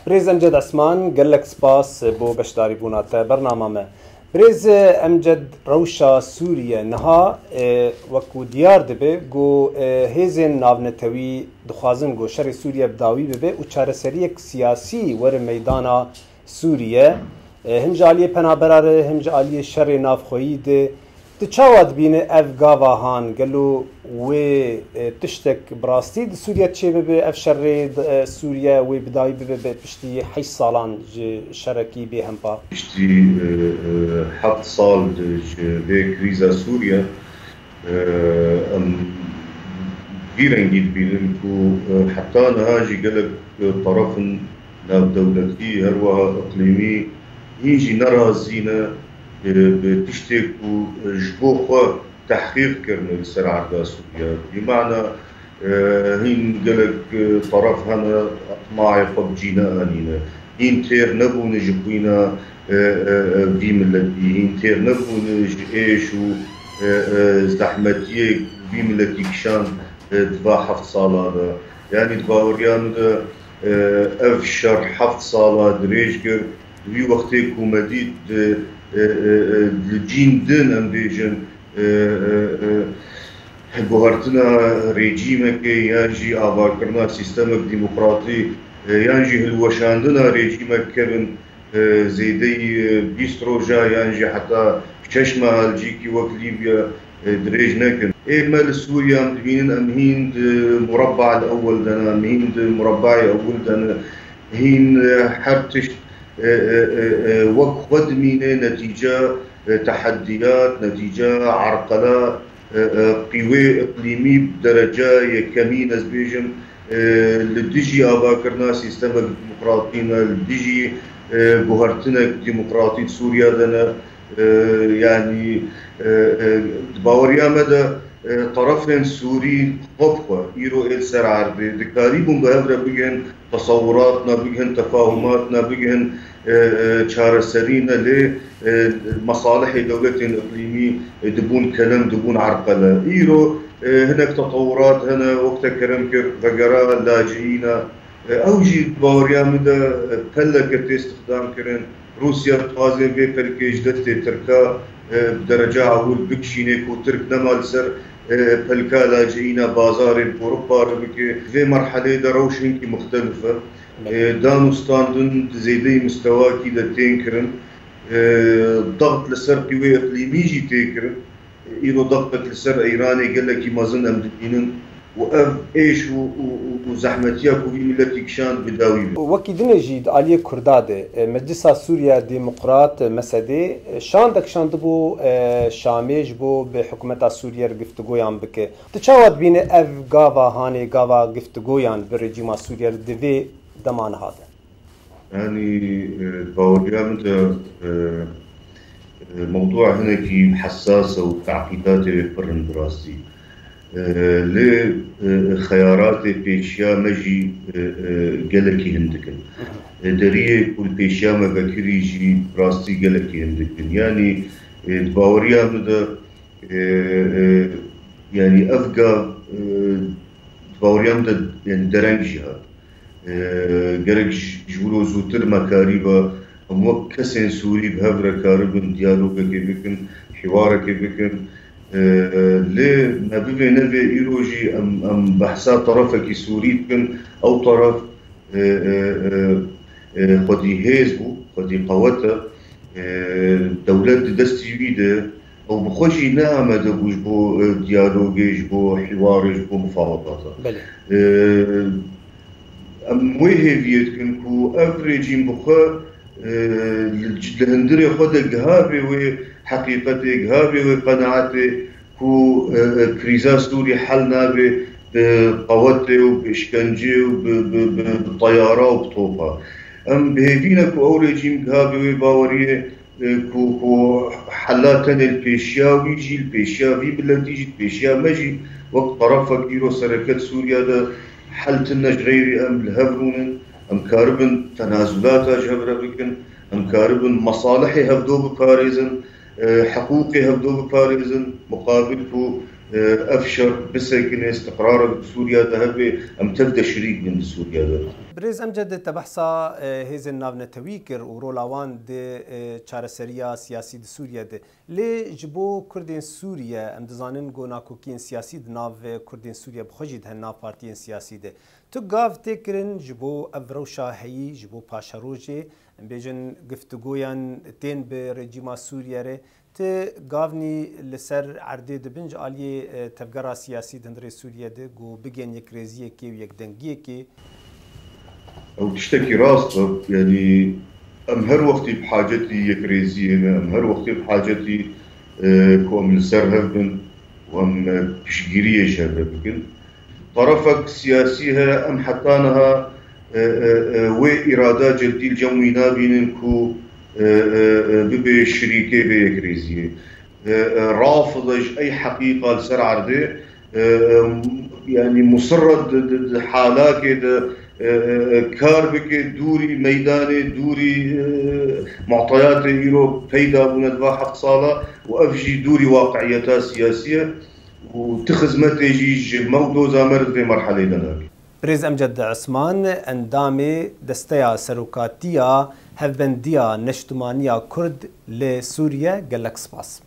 بريز امجد عثمان قال لك سباس بو بشداري بوناتا برنامج ما بريز امجد روشا سوريا نها وكو ديار دبي جو هيزن نافنتوي دخوازن جو شر سوريا بداوي ببي و چارەسەریەک سیاسی ور ميدانا سوريا هم جاليه پنابرار هم جاليه شر نافخويي ده تشاوت بين اف غاواهان قالوا و تشتك براستي سوريا تشي بي اف شر سوريا و بداي بي بشتي حي صالان شركي بهم با بشتي حط صال في كريزا سوريا ام غيرنجيد بينكو حتى نهاجي قالك طرف دولتي هروها اقليمي يجي نرى زينه بتشتكوا جبوخة تحقيق كرنا لسرعة سوريا بمعنى هين قالك طرف هنا أطماعي فبجينا آنينا هين تير نبو نجبوينا في ملتي هين تير نبو نجئيشو زحمتيك في ملتي كشان دفاع حفظ صالة يعني دفاع وريان أفشر حفظ صالة دريجر في وقتك ومديد الجين دن ام بيجن بوهرتنا ريجيمك يانجي آباركرنا سيستمك ديمقراطي يانجي هلوشاندنا ريجيمك كبن زيدي بيستروجا يانجي حتى چشمه هالجيكي وقت ليبيا دريج نكن مال سوريا مدبينن ام هند مربع الاول دنا ام هند مربعي اول دنا هين حرتش وقت مينة نتيجة تحديات نتيجة عرقلة قوى إقليمي بدرجة يكمين أزبيجن لديجي آباكرنا سيستم ديمقراطينا لديجي بوهرتنا ديمقراطية سوريا دنا يعني باوريا مدى طرفين سوري قبقة إيرو إل سرعر دكاريبون بهذا بيجن تصوراتنا بيجن تفاهماتنا بيجن چارەسەرینە لێ مەصالحی دەولەتێن ئیقلیمی دبوون کەلەم دبوون عەرقەلە ئیرۆ هەنێک تەطەورات هەنە وەختە کەرەم کرد ڤەگەرا لاجئینە ئەوژی باوەڕیانمدا پەلەکە تێ استخدام کردن رووسیا توازێ بێ پەلکێش دەستێ ترکا بدەرەجا عەول بکشینێک و ترک نەما لەسەر پەلکا لاجئینە بازارێن ئۆروپا بکێ vê merheleyê rewşekî muxtelif e دانوستاندن زيدي مستوى كده تنكرن ضغط لسر قوى اقليمي جي تنكرن ايرو ضغط لسر ايراني قال لك مازن امدينن واف ايش وزحمتيا كوي ملتي كشان بداوي وكي دنجي علي كرداده مجلس سوريا ديمقراط مسدي شاندك شاندبو شاميج بو بحكومه سوريا گفتگویان بك تشاوت بين اف غاوا هاني غاوا گفتگویان برجيم سوريا دفي دمان هذا يعني باوريان موضوع هنا كي حساسة وتعقيدات فرن دراسي لخيارات بيشيا مجي قلكي هندكن دريه كل بيشيا ما بكري جي براستي قلكي هندكن يعني باوريان يعني أفقا باوريان يعني درنجها گرگ جبرو زوتر مکاریبا هم کسین سوری به هفر کاربن دیالوگ که بکن حوار که بکن لی نبی نبی ایروجی ام بحثا طرف کی سوری بکن او طرف خودی حزبو خودی قوته دولت دستی بیده او بخوشی نامده بوش بو دیالوگش بو حوارش بو مفاوضاته موهبيت كنكو افريجين بخا لهندري خود جهابي وحقيقة جهابي وقناعتي كو كريزا سوري حلنا بقوته وبإشكنجي وبطيارة وبطوبة ام بهدينا كو اوريجين جهابي وباوريه كو حلاتن البيشيا ويجي البيشيا في بلاد يجي البيشيا ماجي وقت طرفك يرو سركات سوريا ده حلت النجريري ام الهبرون ام كاربن تنازلات جبر بكن ام كاربن مصالحي هبدو بباريزن حقوقي هبدو بباريزن مقابل كو افشر بسكن استقرار بسوريا ذهب ام تبدا شريك من سوريا ده. بريز امجد تبحثا هيزن نافنا تويكر ورولاوان دي چارەسەریya سیاسی د سووریا de lê ji bo Kurdên Sûriye em dizanin gonakokiyên siyasî di nav Kurdên Sûriye bi xwe jî dihen nav partiyên siyasî de. Tu gav tê kirin ji bo ev rewşa heyî ji bo paşerojê em bêjin giftugoyan tên bi rejîma Sûriye re ti gavnî li ser erdê dibin ji aliyê tevgera siyasî di hundirê Sûriye de got bigên yekrêziyekê û yekdengiyekê. او تشتكي راسها يعني ام هر وقتي بحاجتي يكريزيه ام هر وقتي بحاجتي كوم لسرهبن وام بشجيريه شربكن طرفك سياسيها ام حتانها وإرادة جدي الجموي نابين كو ببي شريكي بيكريزيه رافضج اي حقيقه لسر عرضه يعني مصرد حالاك كار بك دوري ميداني دوري معطيات ايرو بيدا بندفع حق صالة وافجي دوري واقعيتها سياسيه وتخزمت يجي موضوع زامرت في مرحله دناك. بريز امجد عثمان اندامي دستيا سروكاتيا هفبنديا نشتمانيا كرد لسوريا قالك سباس.